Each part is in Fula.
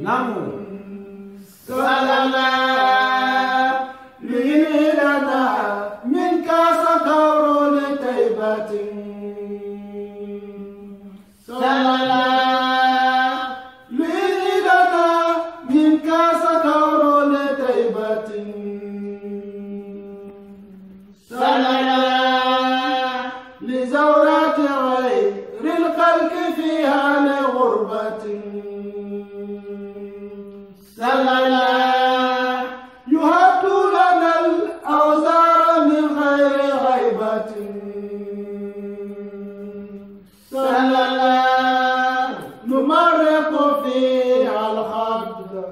namu salala lilana min kasa kaurole taibatin salala lilana min kasa kaurole taibatin salala لزورات غير الخلق فيها لغربة سللا يهد لنا الأوزار من غير غيبة سللا نمرق فيها الخد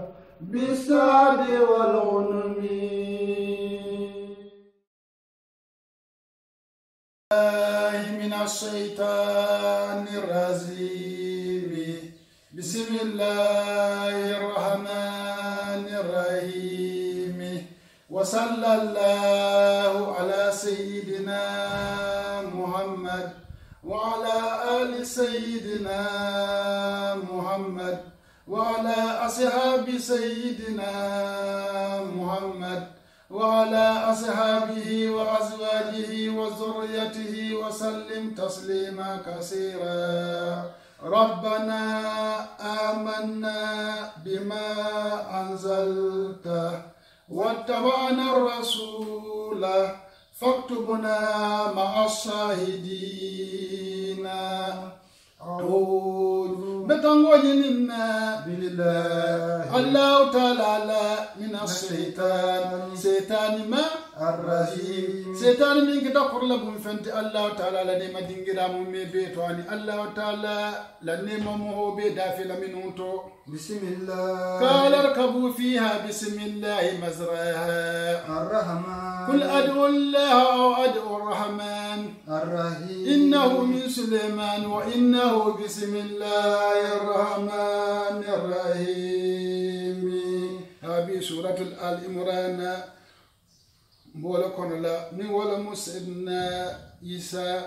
بالسعد والغنم من الشيطان الرجيم بسم الله الرحمن الرحيم وصلى الله على سيدنا محمد وعلى آل سيدنا محمد وعلى أصحاب سيدنا محمد وعلى أصحابه وأزواجه وذريته وسلم تسليما كثيرا ربنا آمنا بما أنزلت واتبعنا الرسول فاكتبنا مع الشاهدين بتنوجننا بالله الله تعالى من الشيطان ما الرجيم شيطان من كده قرلبهم فانت الله تعالى لنما دينغرا مي بيتواني الله تعالى لنما مو بيدافل منه بسم الله قال اركبوا فيها بسم الله مزرعها الرحمن قل ادعو الله او ادعو الرحمن الرحيم انه من سليمان وانه بسم الله الرحمن الرحيم هذه سورة آل عمران مولا كونلا من ولا مسيدنا عيسى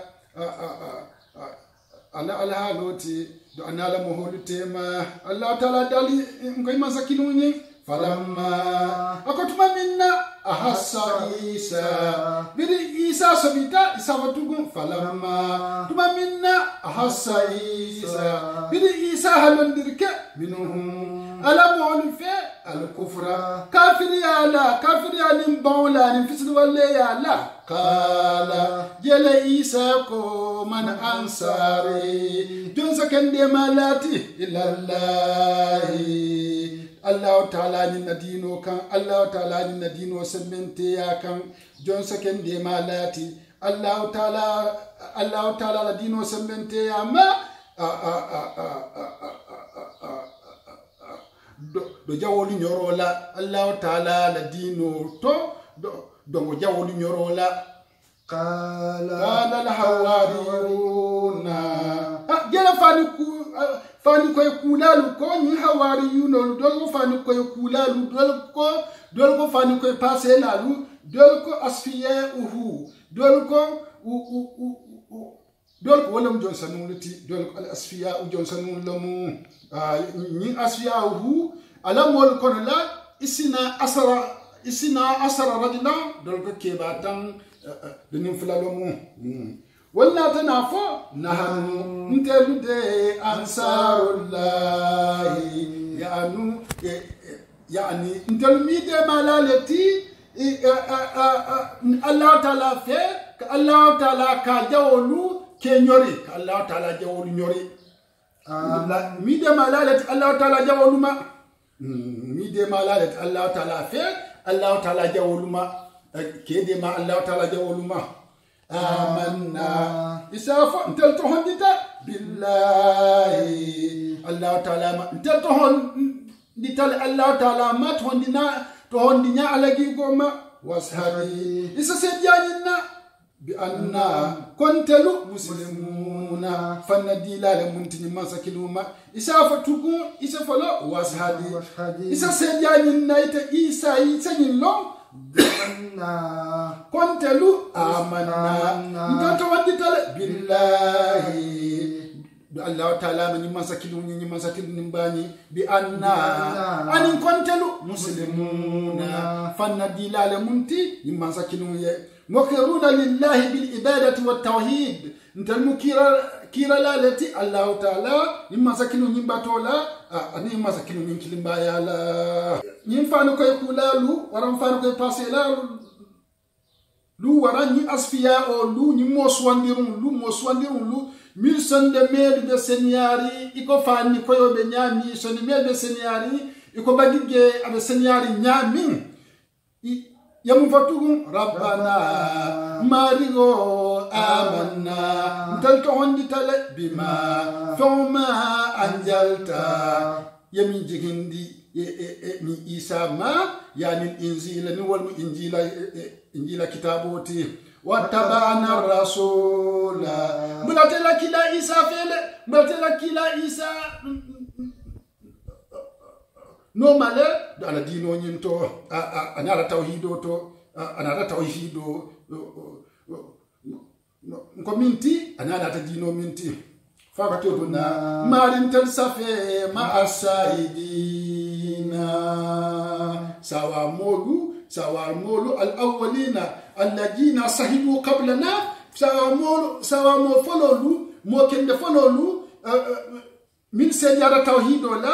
على الحالوتي دو انا لا مهول تيما الله تعالى دالي ngoy masakiluni falamma akotuma minna ahassa isa bidi isa sobita isa watugun falamma tuma minna ahassa isa bidi isa halondirke minhum ala mawlu fe al kufra kafiri ala nim bawla nim fisd walle ya la qala jele isa ko man ansari dun sakande malati illa allah Allah ta'ala ni nadino kan Allah ta'ala ni nadino semente ya kan jon sakende malati Allah ta'ala la dino semente ya ma do jawolu nyorola Allah ta'ala la dino to do mo jawolu nyorola qala al hawariyuna jela fani koy kulalu ko ni hawariyuna dol ko fani koy kulalu dol ko fani koy passé lalu dol ko asfiya uhu dol ko wala mu jonsanu luti dol ko al asfiya u jonsanu lamu ni asfiya uhu ala mol kono la isina asara rajula dol ko kebatan benim flalomu wala tanafo nahanu ntelude ansarullahi yani ntelmide malaleti Allah ta'ala fe Allah ta'ala ka jawolu ke nyori Allah ta'ala jawolu nyori mide malaleti Allah ta'ala jawolu ma mide malaleti Allah ta'ala fe Allah ta'ala jawolu ma kede ma Allah ta'ala jawolu ma amanna isafa ntel to hondita billahi Allah ta'ala ma ntel to hondital Allah ta'ala ma to hondinya alagi goma washabi isa sediyanina bi anna kontelu muslimuna fanadila la muntini masakiluma isafa tugu isa folo washabi isa sediyanina ita isa nyillo kontelu amanna ntanto waditale billahi do Allah ta'ala man ni masakilu nimbani bi anna anin kontelu muslimuna fanna dilale munti ni masakilu ye mukiruna lillahi bil ibadati wat tauhid ntal kira lalati Allah ta'ala ni masakilu nimbatola ani masakilu ninkilimba yala nyimfanu koy kulalu waram fanu koy pasela lu waranyi asfiya o lu ni moswandirun lu mil sonde mel de senyari iko fani koyo be nyami sonde mel de senyari iko bagige abe senyari nyami yamu fatugu rabbana marigo amanna ntanto hondi tale bima foma anjalta yami jigindi ni isa ma yani injila ni wal injila kitaboti wattaba'na rasula mulatela kila isa fele mulatela kila isa no male ala dino nyinto anara tauhido to anara tauhido ko minti anara ta dino minti fakatubuna marin talsafe ma asaidina sawa molu al-awwalina alladhina sahibu qablana sawa mo fololu mo kende fololu min sejara tawhido la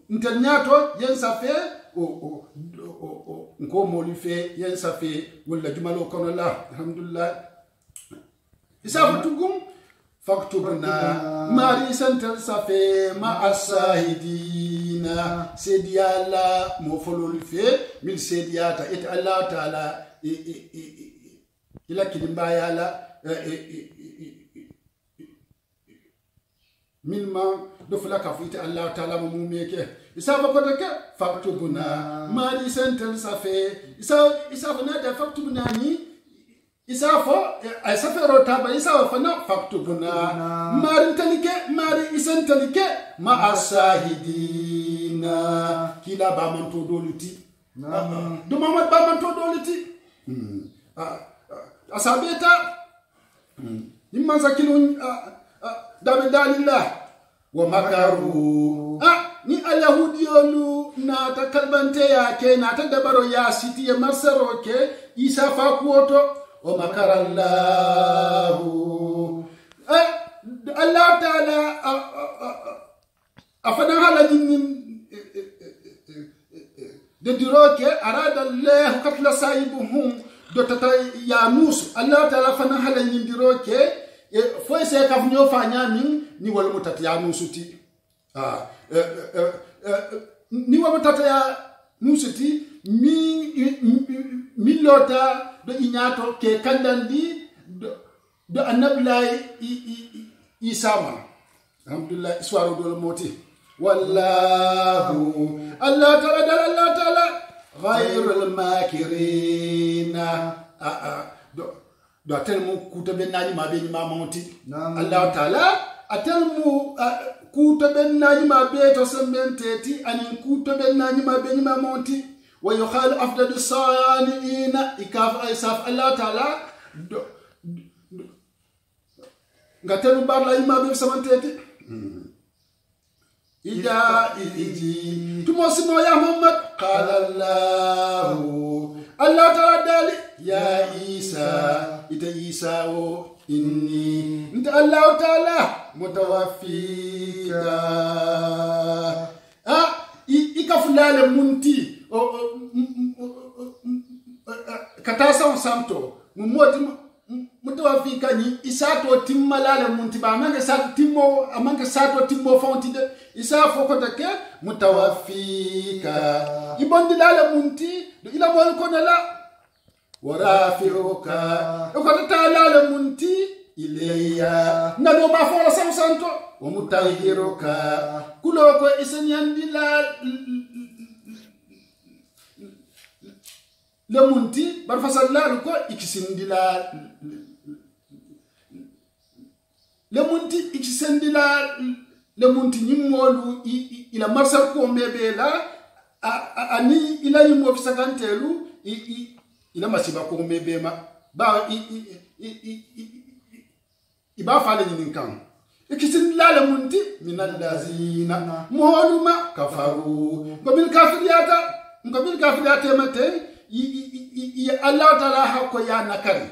ntanyato yen safe nko molu fe yen safe wala jumalo kono la alhamdulillah isafu tugum faktubna mari santal safe ma asahidina sediala mo folol fe mil sediata et Allah taala ila kidimba yala milma do fulaka fuita Allah taala mo mumeke isafa ko deke faktubna mari santal safe isafa na da faktubna ni isafo asafero taba isafa na faktubuna mari isen talike ma asahidina kila ba man to doluti do Muhammad ba man to doluti asabeta imman zakilun dabe dalillah wa makaru ni alyahudiyolu na ta kalbante yake na ta dabaro ya siti ya marsaro ke isafa kuoto ومكر الله الله تعالى أفنى على جن دروك أراد الله قتل صاحبهم دوتتا يانوس الله تعالى فنى على جن دروك فويس كافنيو فانيامين ني والمتات يانوستي ني والمتات يانوستي mi lota do inyato ke kandandi do annabilay isama alhamdulillah iswaru do moti wallahu Allah ta'ala ghayrul makirina do telmu kutabe nani ma be ma monti Allah ta'ala atelmu kutabe nani ma be to sembenteti anin kutabe nani ma be ma monti ويخال أفضل الصالحين إكاف إساف الله تعالى قتلوا بار لا يما بيف سمنتي إذا إجي تموسمو يا محمد قال الله تعالى دالي يا عيسى إذا عيسى إني أنت الله تعالى متوفيك إكافلال منتي katasa samto mumoti mutawafika ni isato timmalala muntiba amange sato timmo amange sato timmo fontide isa fokotake mutawafika ibondilala munti ila mol konala warafiuka ukotala munti ileya nado ma fola samsanto wa mutahiruka kuloko isanyandila le munti bar fasalla ko ikisindila le munti ikisindila le munti nyimolu ila marsal ko mebela ani ila yimo fisagantelu ila masiba ko mebema ba iba fale nin kan ikisin lala munti min allazina muhuluma kafaru ngobil kafiriyata mate Allah ta'ala hako ya nakari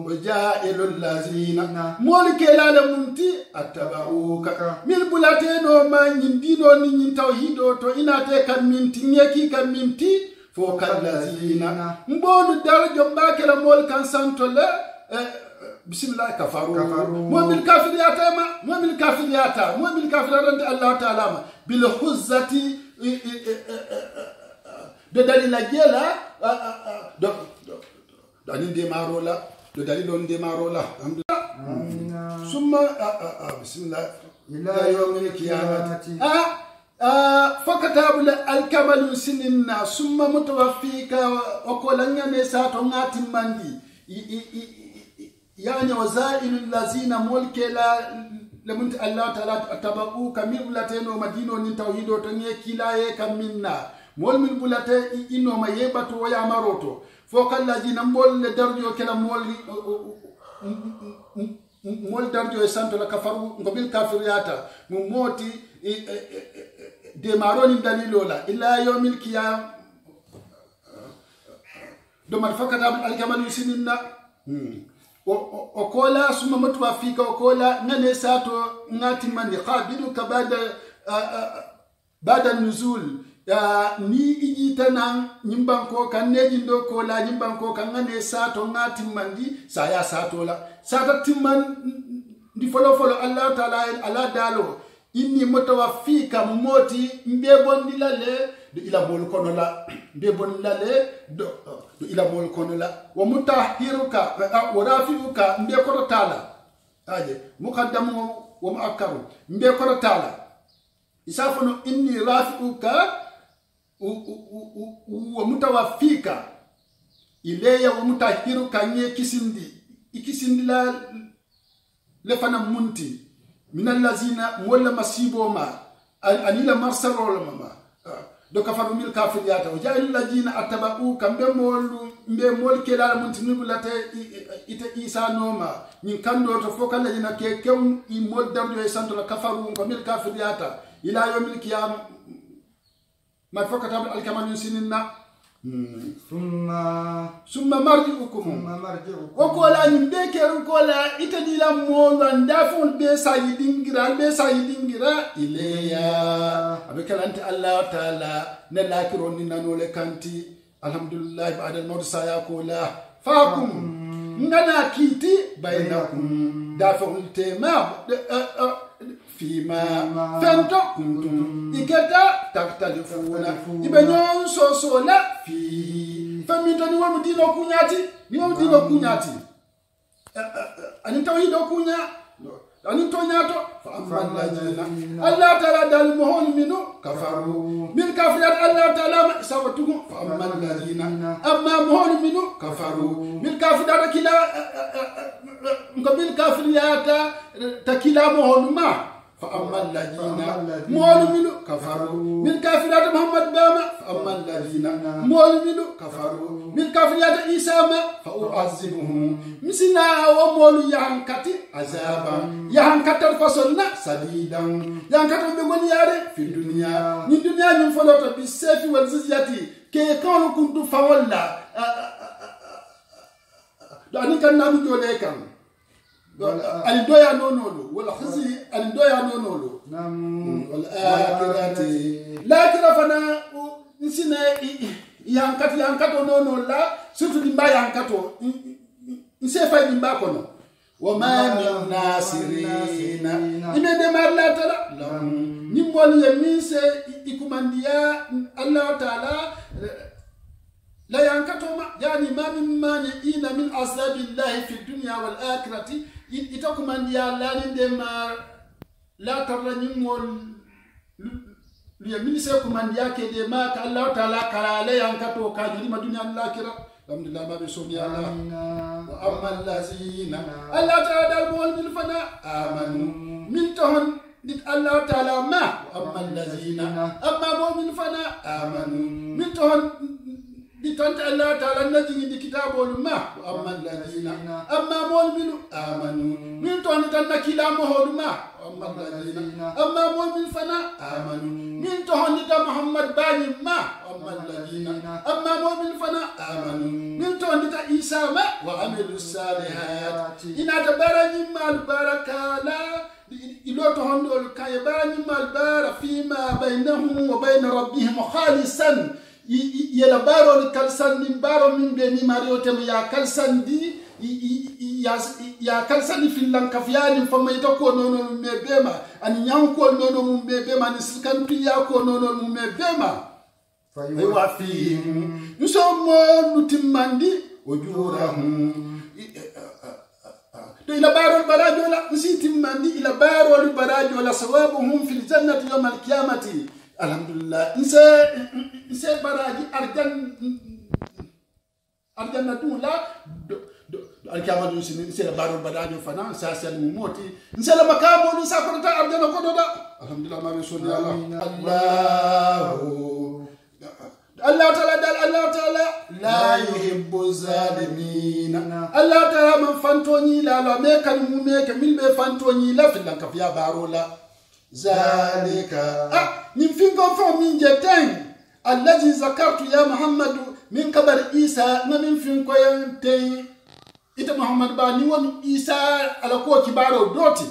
wajailul lazina molike lala munti attabauka mil bulateno ma nyindino ni nyin tawhido to inate kan minti nyeki kan minti fo kan lazina mbonu darajo mbakela mol kan santola bismillah kafaru mu'min kafiriyata Allah ta'ala bil huzzati do dalila jela do dalil de marola do dalil don de marola alhamdulillah summa bismillah ila yawmil qiyamati fakatabul alkamal sinina summa mutawaffika okolanya ne sato ngati mandi yani wazailul lazina mulkela lamunti Allah ta'ala tabaku kamil bulateno madino ni tawhido to nye kilaye kaminna mol min bulate ino mayebatu waya maroto fokal lazina mol le darjo kala mol darjo e santo la kafaru ngobil kafiriyata mu moti de maroni dalilola ila yawmil qiyam do mal fakata alkamal yusinna okola suma mutu afika okola ngane sato ngati mandi qabidu kabada bada nuzul ni ijitana nyimbanko kaneji ndo kola nyimbanko kangane sato ngati mandi saya sato la sata timman ndi folo Allah ta'ala ala dalo inni mutawafika mumoti mbebon dilale do ila bol kono la mbebon lale do ila bol kono la wa mutahiruka wa rafiuka mbe kono tala aje muqaddamu wa muakkaru mbe kono tala isafono inni rafiuka wa mutawafika ileya wa mutahiruka nye ikisindi la lefana munti min allazina wala masiboma anila marsarol mama do kafaru mil kafiriyata wa ja'al ladina attaba'u kambe mol kelala muntinul late ite isa noma nyin kando to fokal ladina ke kew i mol dardo e santo la kafaru kamil kafiriyata ila yawmil qiyam ma fokata al kaman sinna summa marji'ukum wa kola nyimbe keru kola itadila mondo ndafon be sayidingira ileya abekalante Allah ta'ala ne lakiro ni nanole kanti alhamdulillah ba'da al-maut sayakola fakum ngana kiti bainakum dafa'ul tema fima fento kuntum ikata taktalifuna ibenyon sosola fi famito ni wamu dino kunyati ani tawhido kunya ani tonyato fa amma lajina Allah ta'ala dal muhon minu kafaru min kafirat Allah ta'ala sawatukum fa amma lajina amma muhon minu kafaru min kafirat kila ngabil kafiriyata takila muhon ma فأما الذين مؤمنوا كفروا من كافرات محمد باما فأما الذين مؤمنوا كفروا من كافرات عيسى ما فأعذبهم مسنا ومولو يهنكتي عذابا يهنكتر فصلنا سديدا يهنكتر بقول ياري في الدنيا من الدنيا ينفلت بالسيف والزياتي كي كانوا كنتوا فولا دعني كان نامي جوليكم alidoya nonolo wala khizi alidoya nonolo wal akhirati la fana nsina yankato nonola surtout dimba yankato nsefa dimba kono wa ma min nasirina imede marla tala nimbol yemise ikumandia Allah ta'ala لا ينكتما يعني ما من مانعين من عذاب الله في الدنيا والآخرة إتاكم أن يالان دما لا ترى نمول ليمين سيكم أن ياكي دما كالله تعالى كالله ينكتو كاجري ما دنيا الآخرة الحمد لله ما بسومي الله وأما الذين الله تعالى المول بالفناء آمنوا من تهن الله تعالى ما وأما الذين أما مؤمن فنا آمنوا من تهن لتنت الله تعالى نجي دي كتاب ما أما الذين أما مؤمن آمنوا من تون تنكلا مهول ما أما الذين أما مؤمن فنا آمنوا من تون محمد باني ما أما الذين أما مؤمن فنا آمنوا من تون عيسى ما وعملوا الصالحات إن تبارك ما البركة لا إلو تهندول كاي باني ما البار فيما بينهم وبين ربهم خالصا يلا بارو الكالسان من بارو من بني ماريو تم يا كالسان دي يا كالسان في اللانكافيان فما يتكو نونو مبيما أن ينكو نونو مبيما نسكن بياكو نونو مبيما فيوافيهم يسمون نتماندي وجورهم إلى بارو البراجو لا نسيتماندي إلى بارو البراجو لا ثوابهم في الجنة يوم القيامة الحمد لله إنسى براجي أرجان دولا الكلام ده إنسى بارو براجي فنا إنسى الموتي إنسى لما كامو إنسى كرتا أرجان كودا الحمد لله ما بيسوني الله تعالى لا يحب الظالمين الله تعالى من فانتوني لا ميكا ميكا ميل بي فانتوني لا في الكافيا بارولا ذلك نفينكم فهم من جتين الذي ذكرت يا محمد من كبر عيسى نمين فينكم ينتين إذا محمد باني ون عيسى على كو كبارو دوتي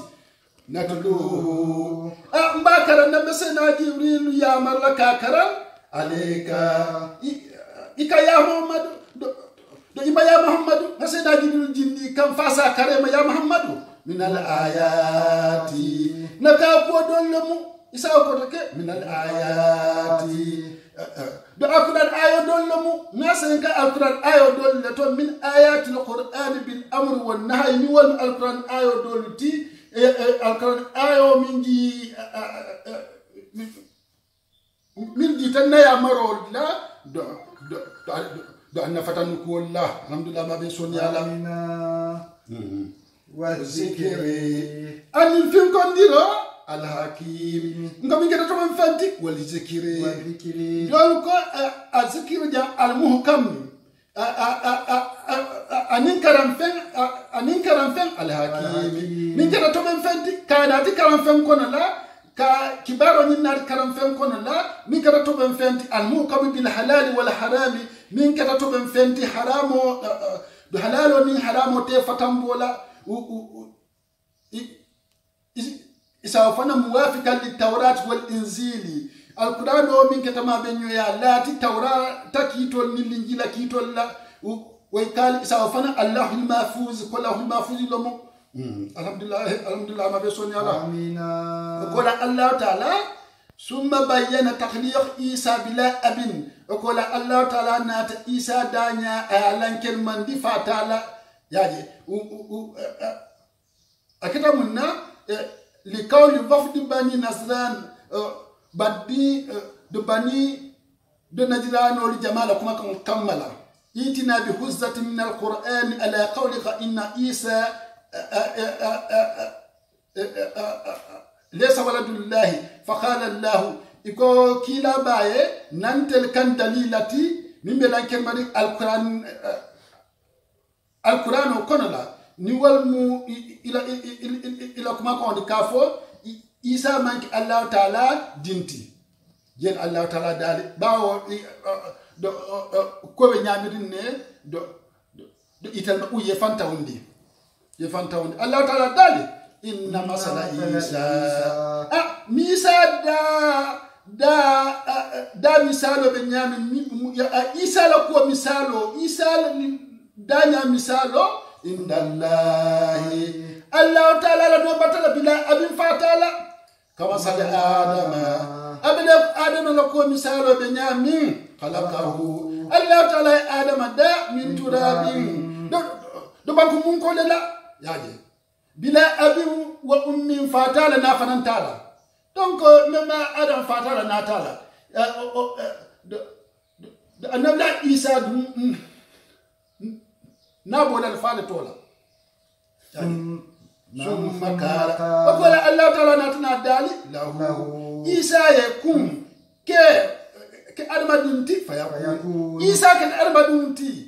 نتلو مباكرا نبسنا جبريل يا مرلكا كرم عليك إكا يا محمد دو إما يا محمد نسينا جبريل جندي كم فاسا كرم يا محمد من الآيات نكاكو دولمو إساكو دكي من الآيات دو أكران آية دولمو ناسنك أكران آية دولتو من آيات القرآن بالأمر والنهي نوال القرآن آية دولتي القرآن آية من جي تنيا مرول لا دو أن فتنكو الله الحمد لله ما بيسوني على والذكر أن فيكم ديرو الحكيم نقوم كده تمام فانتي والذكر دولك الذكر جا المحكم أنين كرام فين الحكيم من كده تمام فانتي كانت كرام فين كنا لا كبار النار كرام فين كنا لا من كده تمام فانتي المحكم بالحلال والحرام من كده تمام فانتي حرامو بحلال ومن حرامو تفتم بولا إسافنا موافقا للتوراة والإنجيل القرآن من كتما بينو يا لا التوراة تكيتول من الإنجيل كيتول لا ويقال إسافنا الله المحفوظ كله المحفوظ لهم الحمد لله ما بيسوني الله آمين وقال الله تعالى ثم بين تخليق عيسى بلا أبن وقال الله تعالى نات عيسى دانيا أعلن كلمة دفاع تعالى يعني أكيد منا لقول وفد بني نصران بدي دبني دنجران والجمال كما كملا إتنا بحزة من القرآن على قولك إن عيسى ليس ولد الله فقال الله إكو كلا باي ننتل كان دليلتي من بلان كلمة القرآن وكنلا نيوال مو إلى كما كون كافو إيسا مانك الله تعالى دينتي ين الله تعالى دالي باو كوبي نيامرين نه دو إتلما او يفانتاوندي الله تعالى دالي إن مثلا عيسى ميسا دا مثالو بنيامين عيسى لكو مثالو عيسى دانيا مثالو إن الله تعالى لدو بطل بلا أبن فاتالا كما سأل آدم آدم لكو مثالو بنيامين خلقه الله تعالى آدم دا من تراب دو بانكو منكو للا ياجي بلا أبي وأم فاتالا نافنان تالا دونك مما آدم فاتالا ناتالا النبي عيسى نابولا الفال تولا ثم كار وقال الله تعالى ناتنا دالي له عيسى يكون ke admadunti fayakun isa ke admadunti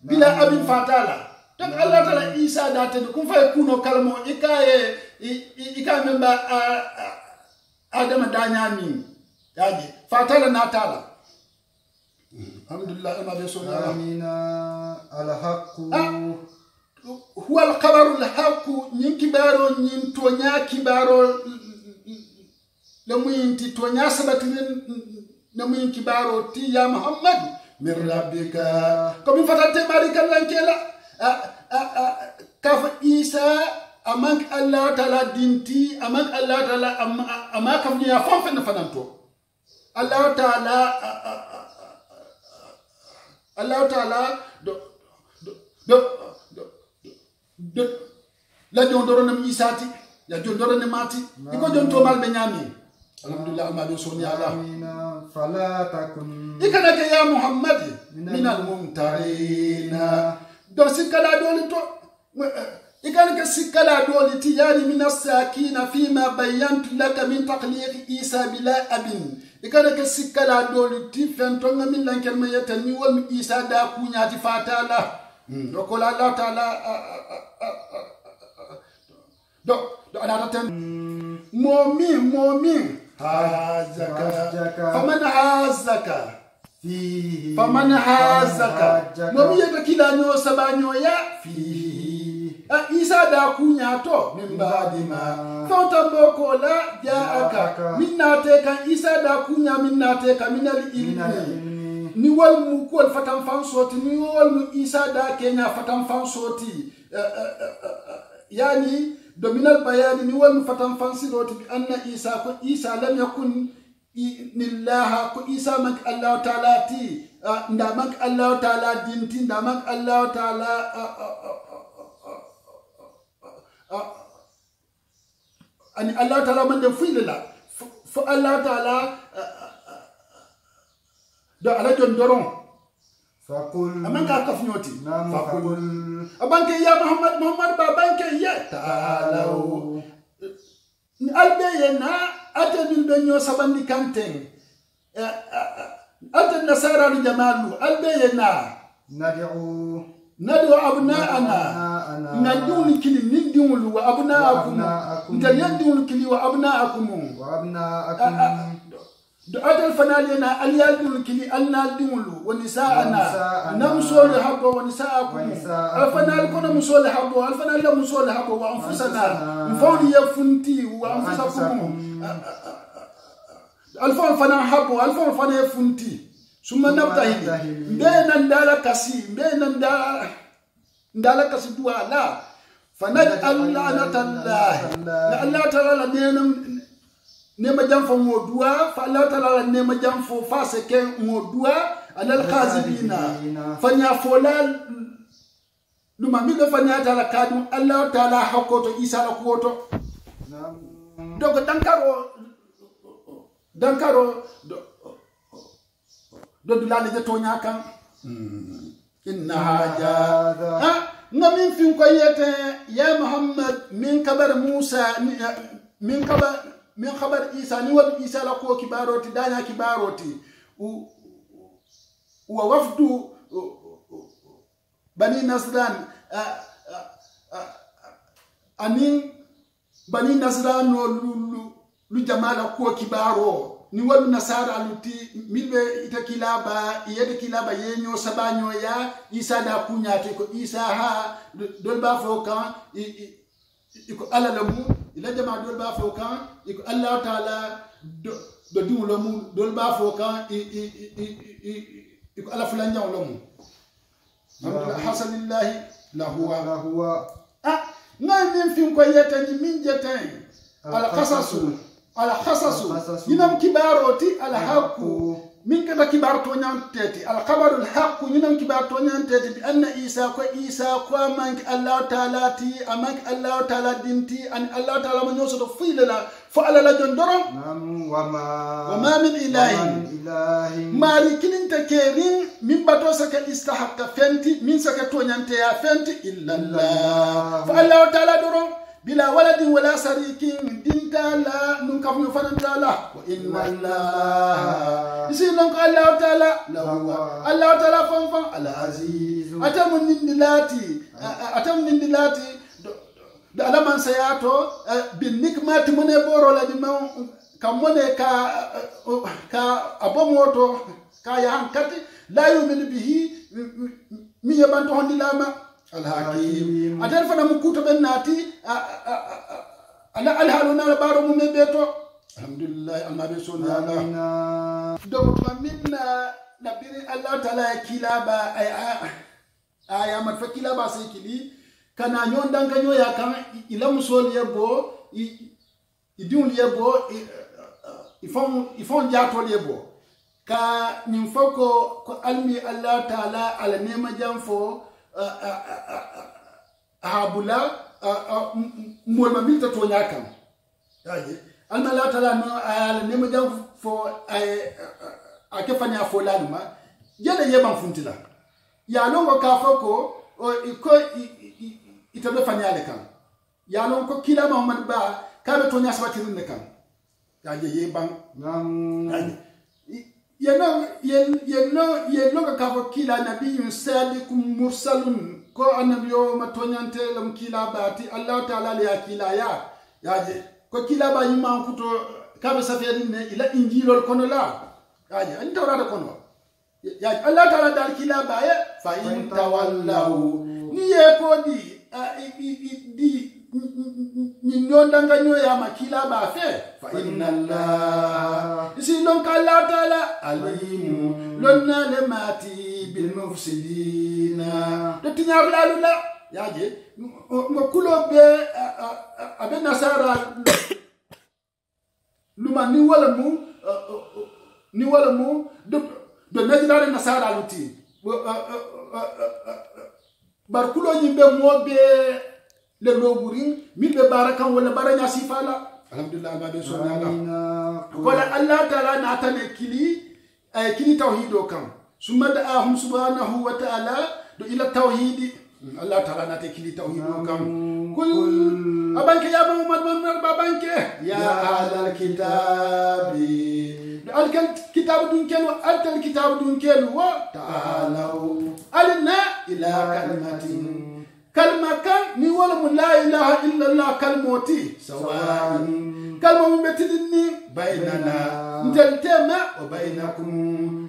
bila abin fatala donc Allah taala isa da tan kun fayakuno kalmo ikaye ika memba adama danyami yaji fatala natala alhamdulillah ma be sonna amina alhaqu huwa alqabaru alhaqu nyin kibaro nyin to nya kibaro la muyinti to nya sabatinin na muyin kibaro ti ya Muhammad min rabbika ko min fatante mari kallan kela kaf Isa amak Allah taala dinti amak Allah taala amak kam ya fam fen fananto Allah taala do la jondoro nam Isati ya jondoro ne mati iko jonto mal be nyami alhamdulillah ma do soni ala fala takun ikana ke ya Muhammad min al mumtarina do sikala doli to ikana ke sikala doli ti yani min as-sakina fima bayantu laka min taqliq Isa bila abin ikana ke sikala doli ti fento ngamin lankel ma yetani wol Isa da kunyati fatala rokola Allah taala do ana tan momin faman hazaka momi yeta kila nyo sabanyo ya fihi Isa da kunya to min badima fauta boko la jaaka minna te kan Isa da kunya minna te kan minal ilmi ni wal mu ko fatam fan soti ni wal mu Isa da kenya fatam fan soti yani dominal bayani ni wal fatam fan sidoti bi anna Isa ko Isa lam yakun nillaha ko Isa mak Allah taala ti ndamak Allah taala dinti ndamak Allah taala ani Allah taala man de fuilala fo Allah taala do ala jon doron faqul aman ka kafnyoti faqul abanke ya Muhammad babanke ya taalaw ni albe yena atadul benyo sabandi kanteng atad nasara li jamalu albe yena nad'u abna'ana nad'u kili min diwlu wa abna'akum ntalyadun kili wa abna'akum do adal fanalina alyadul kili alna diwlu wa nisa'ana namsul habba wa nisa'akum alfanal kono musul habba alfanal musul habba wa anfusana mfawli yafunti wa anfusakum alfan fana habba alfan fana yafunti summa nabtahi mbena ndala kasi ndala kasi duwa la fanad Allah ta'ala nema jamfo modua fa Allah ta'ala nema jamfo fa seke modua alal khazibina fanya fola luma mido fanya ta'ala kadu Allah ta'ala hakoto Isa la kuoto donc dankaro do dulale je tonya kan inna haja ngamin fi ko yete ya Muhammad min kabar Musa min khabar Isa ni wa Isa la ko kibaroti danya kibaroti wa wafdu bani Nasran anin bani Nasran no lu jamala ko kibaro ni wal nasara luti milbe itakilaba yede kilaba yenyo sabanyo ya Isa da kunyate ko Isa ha dol ba fokan iko alalamu ila jama dol ba fokan iko Allah taala do diwlamu dol ba fokan iko ala fulan jawlamu hasanillahi la huwa ngam fin ko yetani min jeten al khasasu yinam kibaroti al haqu min kada kibar to nyanteti al khabaru al haqu yinam kibar to nyanteti bi anna Isa ko man Allah taala ti amak Allah taala dinti an Allah taala man yoso to fuilala fa ala la jondoro wa ma min ilahi mari kininta kerin min bato saka istahaqqa fenti min saka to nyante ya fenti illa Allah fa Allah taala doro بلا ولد ولا شريك دين تعالى نكف نفن تعالى وإن الله يسير لك الله تعالى الله تعالى فنفن العزيز أتم نندلاتي da alaman sayato bin nikmat mone boro la di man ka mone ka abomoto ka ya hankati la yumin bihi mi yabanto hondilama al hakim adal fana mukuto ben nati ala al haluna baro mu mebeto alhamdulillah almabe sunna do minna nabiri allah taala kilaba ay amat fa kilaba sai kili kana nyonda kanyo ya kan ila musol yebo idiun yebo ifon jato yebo ka nimfoko ko almi allah taala ala nema jamfo habula molma milta to nyakam yaje alma allah taala no ala nema jamfo ay akefanya fo laluma yele yeban funtila ya longo ka foko ko itabe fanyale kan ya lon ko kila muhammad ba ka be to nya sabatirin ne kan ya je yebang yeno ka ko kila nabiyun sadiqum mursalun ko annabiyo matonyante lam kila bati allah taala ya kila ya je ko kila ba yima kuto ka be safirin ne ila injilol kono la ya je an tawrata kono ya allah taala dal kila ba ya fa in tawallahu ni ye ko di nyonda nyo ya makila ba fe fa inna allah isi lon kala taala alimu lonna le mati bil mufsidina de tinyar la lula yaje ngo kulo be abe nasara luma ni wala mu do najira nasara luti barkulo nyimbe mobe le loburin milbe barakan wala baranya sifala alhamdulillah ba be sonala kola allah taala na tane kili tauhido kan summa da'ahum subhanahu wa ta'ala do ila tauhidi allah taala na te kili tauhido kan kul abanke ya muhammad babanke ya ahlal kitabi alkan kitab dun kelu wa ta'alu alna ila kalimatin kalmakan ni wala la ilaha illa allah kalmoti sawan kalmu betidni bainana ntel tema wa bainakum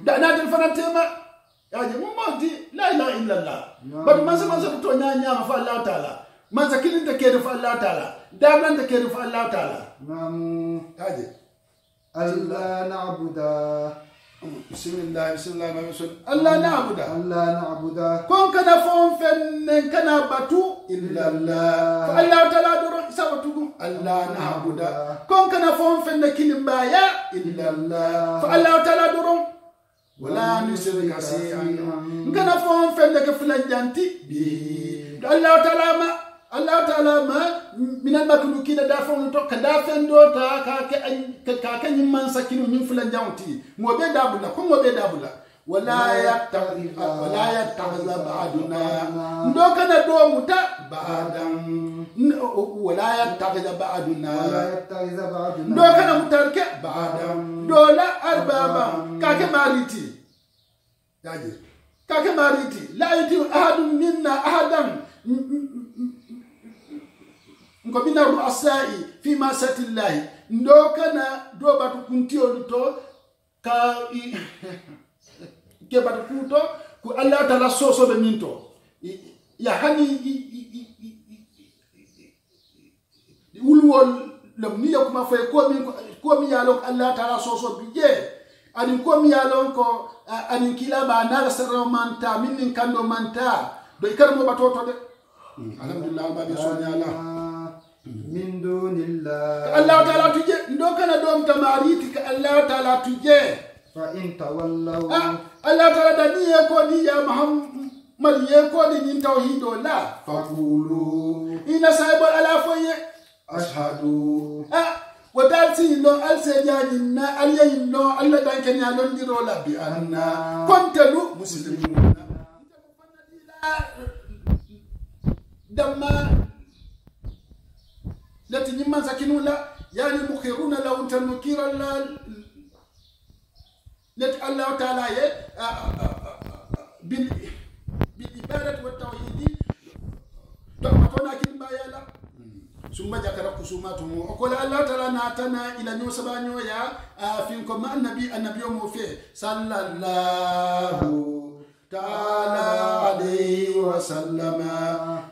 da na dal fana tema ya je mumodi la ilaha illa allah bad manza to nyanya fa allah taala manza kilin da ke fa allah taala dablan da ke fa allah taala ya je Allah na'budu bismillah Allah na'budu kon kana fon fenne kana batu illa Allah fa Allah taala duro sabatu Allah na'budu kon kana fon fenne kilimbaya illa Allah fa Allah taala duro wala nusrika shay'an kana fon fenne ke fulanjanti bi Allah taala ma minal maklukin da fon to ka da fen do ta ka nyimman sakinu nyim fulan jawti mo be dabula ko mo be dabula wala yattakhidha ba'duna ndo kana do muta ba'dan wala yattakhidha ba'duna ndo kana mutarke ba'dan dola arbaba ka ke mariti yaje ka ke mariti la yati ahadun minna ahadan ngobina ru'asai fi masatillahi ndo kana do batu kuntio to ka ke batu kuto ku Allah taala soso be minto ya hani ulwol lam niya kuma fay ko mi yalo Allah taala soso bije ani ko mi yalo ko ani kilaba na sarro manta min kando manta do ikarmo batoto de alhamdulillah ba bi sonyala min dunillah Allah taala tuje ndo kana dom tamariti ka Allah taala tuje fa in tawallaw Allah taala daniye ko ni ya Muhammad ye ko ni tauhido la faqulu ina saibo ala foye ashhadu wadalti lo alsejani na aliyin lo Allah dan kenya lon diro la bi anna kontalu muslimuna damma التي نما سكنوا لا يعني مخيرون لو تنكير الله التي الله تعالى بالعبادة والتوحيد فأنا كلمة يلا ثم ذكر خصوماتهم وقال الله تعالى ناتنا إلى نيو سبانيو يا فينكم مع النبي موفي صلى الله تعالى عليه وسلم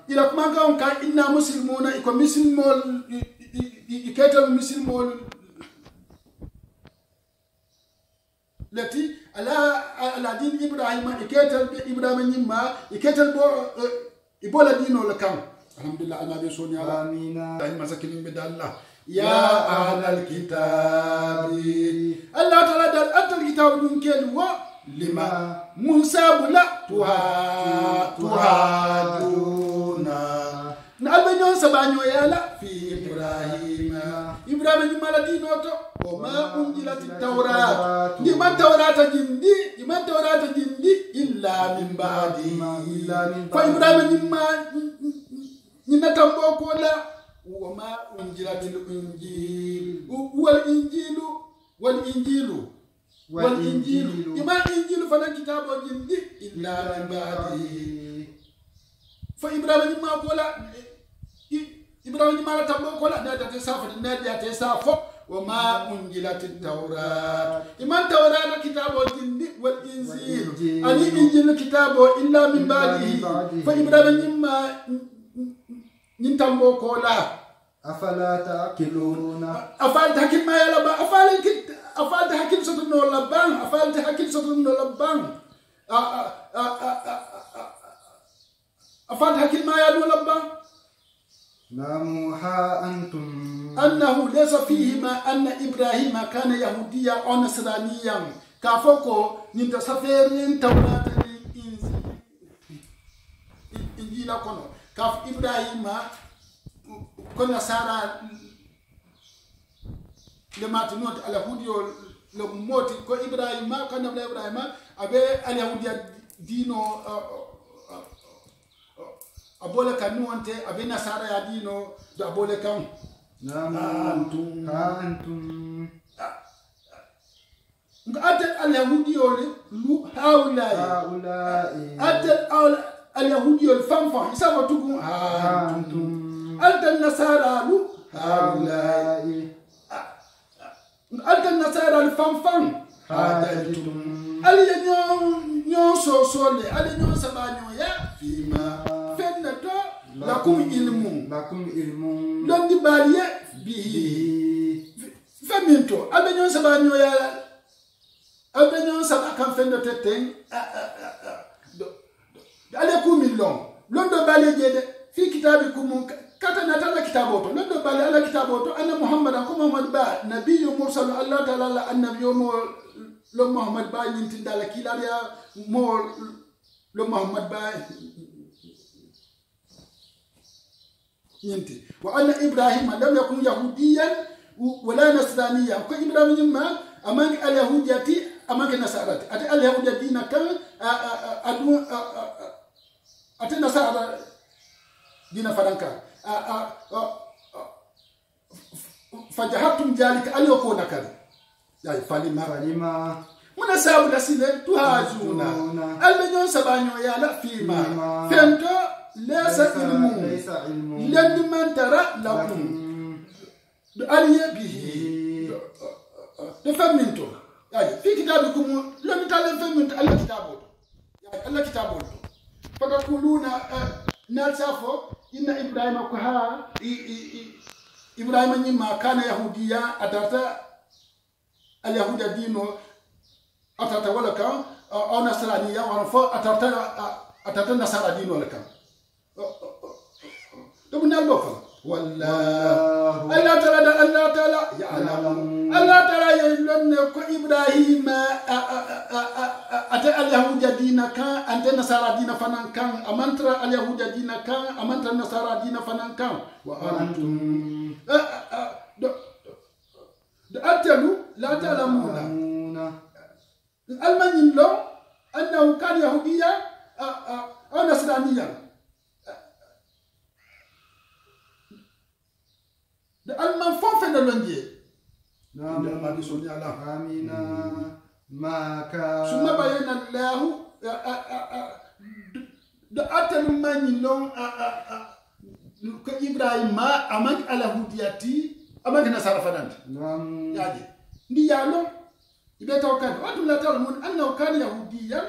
إلى كما قام كان إنا مسلمون إكو مسلمون إكتب مسلمون التي على دين إبراهيم إكتب إبراهيم نما إكتب إبولا دينه لكم الحمد لله أنا بيسوني على آمين. دائما مساكين بدالله يا أهل الكتاب الله تعالى دال أهل الكتاب يمكن لما موسى بلا تهادونا نالبن يون سبانيو يالا في إبراهيم ما لدينه وما أنزلت التوراة لما التوراة جندي إلا من بعده فإبراهيم ما نتمبو كولا وما أنزلت الإنجيل والإنجيل إما الإنجيل فلا كتاب جندي إلا من بعده فإبراهيم ما كولا إبراهيم ما نتمبو كولا نادي تسافر وما أنزلت التوراة إما التوراة كتاب جندي والإنجيل الإنجيل كتاب إلا من بعده فإبراهيم ما نتمبو كولا أفلا تأكلون أفعل تحكيم ما يلبا أفعل تحكيم ستنو لبان أفعل تحكيم ستنو لبان أفعل تحكيم ما يلبا لبان ناموها أنتم أنه ليس فيهما أن إبراهيم كان يهوديا أو نصرانيا كافوكو ننتسافرين توراة إنجيلا كونو كاف إبراهيم كنا سارا لما تنوت على هوديو لموت كو إبراهيم كان إبراهيم أبي اليهود دينو أبوله كانوا أنت أبي نصارى دينو أبوله كان أنتم أتى اليهوديو هؤلاء أتى اليهوديو الفنفا يسمى تقول أنتم أنت النصارى هؤلاء أنت النصارى الفنفان حاجتم ألي سولي ألي سبانيو يا فيما فنتو لكم علم لن دبالي به فمنتو ألي سبانيو يا ألي سبا كان فنتو تتين ألي كومي لون دبالي جيدة في كتابكم كاتنا تلا كتابوتو لندو بالي على كتابوتو أن محمد أكو محمد با نبي مرسل الله تعالى النبي لو محمد با ينتين دالا كيلا يا مو لو محمد با ينتي وأن إبراهيم لم يكن يهوديا ولا نصرانيا كو إبراهيم ما أمان اليهودية أمان النصارى أتى اليهودية دينا كان أتى النصارى دينا فرانكا فجهتم ذلك اليكون كذا يعني فلما مناسب لسنة تهاجونا البنيون سبانيو يا لا فيما فهمتوا ليس علم لن من ترى لكم بأليه به تفهمتوا يعني في كتابكم لم تعلم فهمت الله كتابه يعني الله كتابه فتقولون نالسافو إن إبراهيم كها إبراهيم نما كان يهوديا أتاتا اليهود دينه أتاتا ولا كان أو نصرانيا ورفع أتاتا نصارى دينه ولا كان تقول نالبوفا والله الله تعالى يعلم الله تعالى يعلم كو إبراهيم أتى اليهود دينا كان أنت نصارى دينا فنان كان أمانترا اليهود دينا كان أمانترا نصارى دينا فنان كان وأنتم أتلو لا تعلمون المنين لو أنه كان يهوديا أو نصرانيا da alman fonfe na lonje نعم da ma bi so nyala آمين ما كان summa bayana Allah da atal mani long ko Ibrahima amak ala hudiyati amak nasara fanant نعم yaje ndi yalo ibe tawkat wa la ta'lamun annahu kana yahudiyan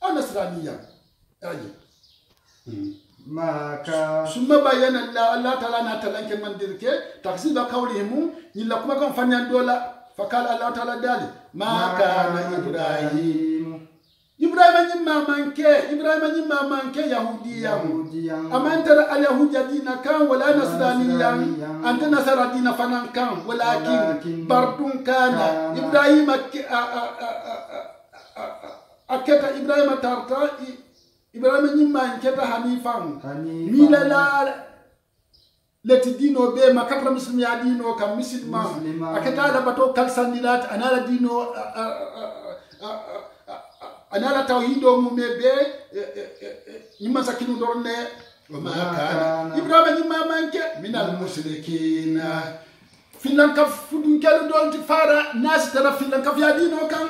aw nasraniyan yaje ما كان summa bayana Allah ta'ala na talanke mandirke taksiba qawlihim yilla kuma kan fanyan dola fakala Allah ta'ala dali ma kana Ibrahim nyimma manke yahudiyan amantara al yahudiya dina kan wala nasraniyan anta nasara dina fanan kan walakin bardun kana Ibrahim aketa Ibrahim tarta Ibrahim nyimma nketa hanifan milala leti dino be makatra muslim ya dino kam muslima aketa da bato kalsandilat anala dino anala tawhido mumebe nyima sakinu dorne wama kana Ibrahim nyimma manke minal mushrikin filan kaf fudun kelu don fara nas tara filan kaf ya dino kan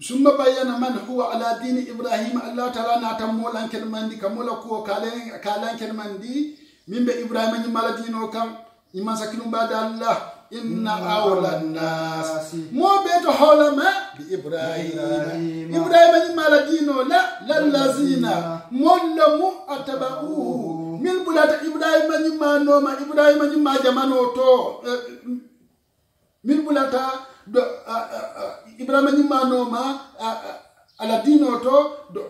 summa bayyana man huwa ala dini Ibrahim Allah ta'ala na tamolan kelmandi kamola ko kalan kelmandi mimbe Ibrahim nyimma la dino kan nyima sakinu bada Allah inna awla nas mo beto holama bi Ibrahim nyimma la dino la lallazina mollamu atabauhu min bulata Ibrahim nyimma noma Ibrahim nyimma jamano to min bulata do Ibrahim nyimma noma ala dino to do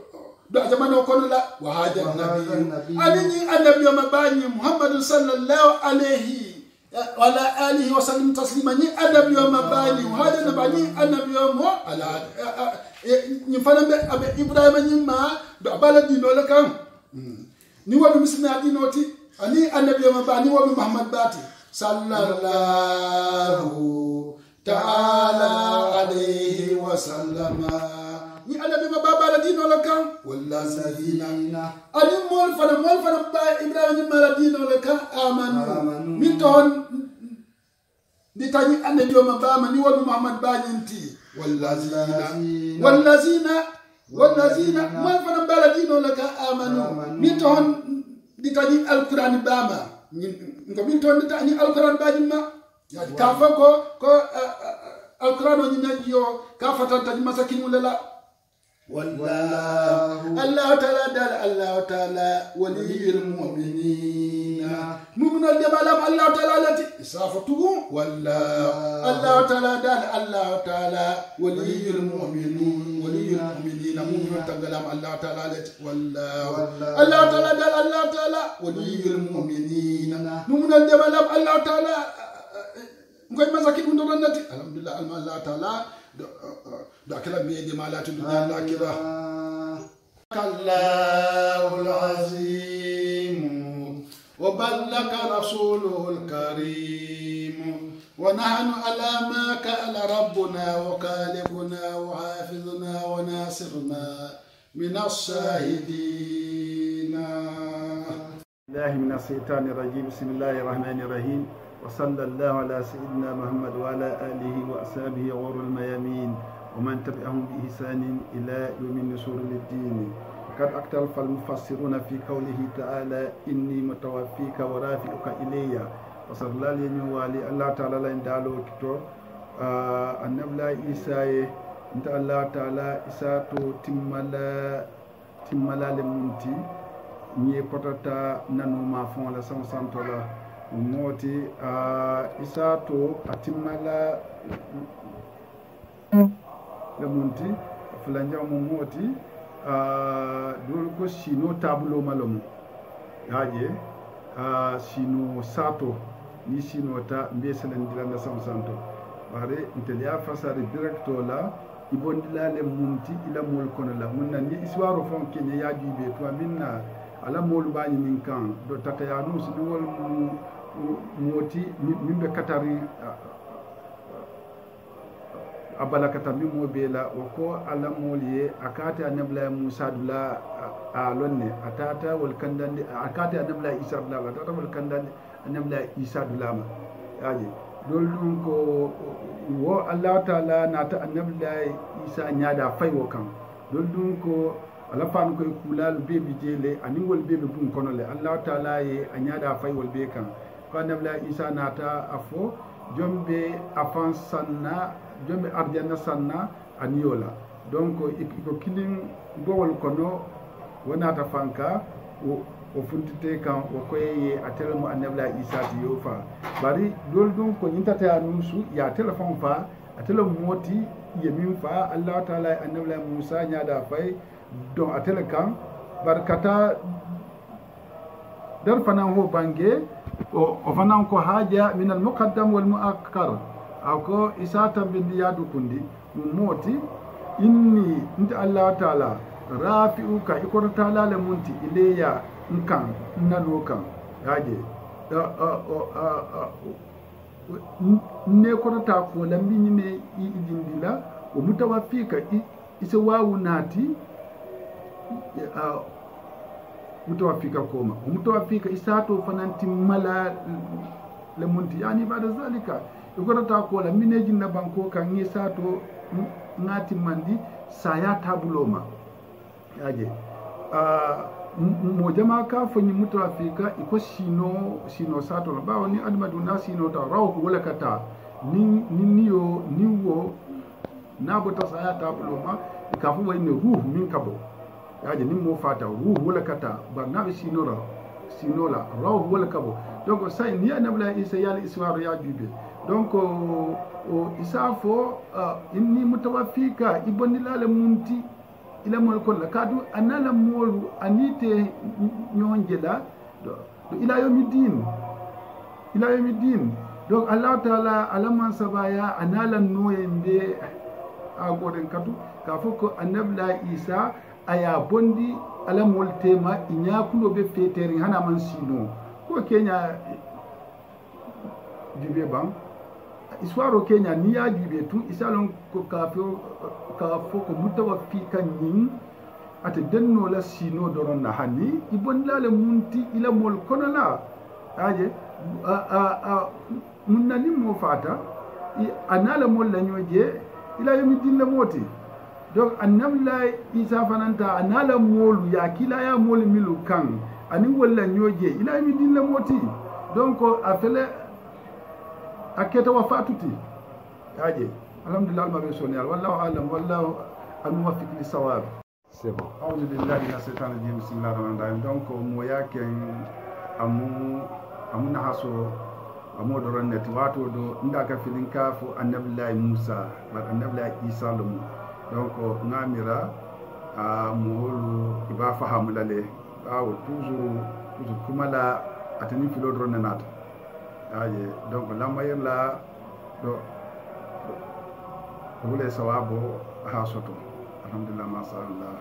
jamano kono la wa hajan nabi alini annabi mabani Muhammad sallallahu alaihi wala alihi wa sallam taslima ni annabi mabani wa hajan nabi annabi mo ala ni fana be Ibrahim nyimma do bala dino la kan ni wa muslima dino ti ani annabi mabani wa Muhammad bati sallallahu ta'ala alayhi wa sallama ni alabi baba la dino la kan wallazina ani mol fana ba Ibrahim mala dino la kan amanu min ton di tani annabi mabama ni wa Muhammad ba nyinti wallazina mol fana ba la dino la kan amanu min ton di tani alquran bama ngo min ton di tani alquran ba nyima kafa ko alquran ni najiyo kafa tantani masakin lela wallahu Allah ta'ala waliyul mu'minin mu'minul debalam Allah ta'ala lati isafatu wallahu Allah ta'ala waliyul mu'minin mu'minul tagalam Allah ta'ala lati wallahu Allah ta'ala waliyul mu'minin mu'minul debalam Allah ta'ala ngoy masakin ndo nati alhamdulillah Allah ta'ala do akala meedi malatu dunya lakira kallahul azim wa ballaka rasulul karim wa nahnu ala ma kala rabbuna wa qalibuna wa hafizuna wa nasirna min as-shahidin billahi minash shaitanir rajim bismillahir rahmanir rahim وصلى الله على سيدنا محمد وعلى آله وأصحابه غر الميامين ومن تبعهم بإحسان إلى يوم النصور للدين قد اختلف المفسرون في قوله تعالى إني متوفيك ورافعك إلي وصلى الله عليه وعلى الله تعالى لين دالو كتو النبي عيسى انت الله تعالى إساتو تملا لمنتي ني كوتاتا نانو ما فون لا سانتولا moti isato atimala le munti fulanja moti dol ko sino tablo malom yaje sino sato ni sino ta mbe selen dilanda samsanto bare intelia fasare directo la ibondila le munti ila mol kono la munna ni iswaro fon kenya yaji be to minna ala molu bani min kan do takaya no so wol moti mimbe katari abalakata mimo bela o ko ala moliye akata nabla Musa dula alonne atata wal kandande akata nabla Isa dula atata wal kandande annabla isa dulama yaje dol dum ko wo Allah taala nata annabla isa nyaada fay wo kan dol dum ko ala fan koy kulal bebi jele ani wol bebi bun kono le Allah taala ye anyada fay wol be kan ko annabla isa nata afo jombe afan sanna jombe arjanna sanna aniola donc ko kilin bowol kono wonata fanka o funtite kan o koye a telmo annabla isa ti yofa bari dol dum ko nyintata nusu ya telephone fa a tele moti yemin fa Allah taala annabla musa nyada fay don a tele kan barkata dar fanan ho bange o fanan ko haja min al muqaddam wal muakkar ako isa tambindi yadu kundi moti inni inta Allah taala rafi'uka ikor taala le munti ileya nkan na lokan yaje ne korata ko lambi ni me idindila o mutawaffika isa wawu nati mutawaffika koma o mutawaffika isato fananti mala le munti yani bada zalika ikorata ko lambi ne jinna banko kan ni sato ngati mandi saya tabuloma yaje mo jama ka fanyi mutawafika iko sino sato ba woni admadu na sino ta raw wala kata niyo niwo nabota saya tabuloma ka fu wayne ruh min kabo yaje nim mo fata ruh wala kata ba na sino la raw wala kabo donc sai ni anabla isa yal iswaru ya bibe donc o isafo inni mutawaffika ibonni lale munti ila mol kolla kadu anala molu anite nyonjela do ila yawmiddin donc Allah taala alaman sabaya anala noyende agoden kadu ka foko annabla isa aya bondi ala mol tema inya kulo be feteri hana man sino ko kenya dibe bang iswaro kenya ni ya dibe tu isalon ko ka foko mutawaffika nyin ate denno la sino doron na hani ibon la le munti ila mol konala aje munna lim mo fata anala mol la nyoje ila yami dinna moti donc annabla isa fananta anala molu ya kila ya mol milu kan ani wala nyoje ila yami dinna moti donc afele aketa wafatuti yaje alhamdulillah ma be sonial wallahu alam wallahu al-muwaffiq lis-sawab c'est bon a'udhu billahi minash shaitanir rajim bismillahir rahmanir rahim donc mo yaken amu na haso amu do rannet wato do ndaka filin kafu annabillahi musa bar annabillahi isa lumu donc ngamira mo holu iba fahamu lale aw toujours kumala atani filo do renata aje donc lamayir la do wule sawabo ha soto alhamdulillah ma sha Allah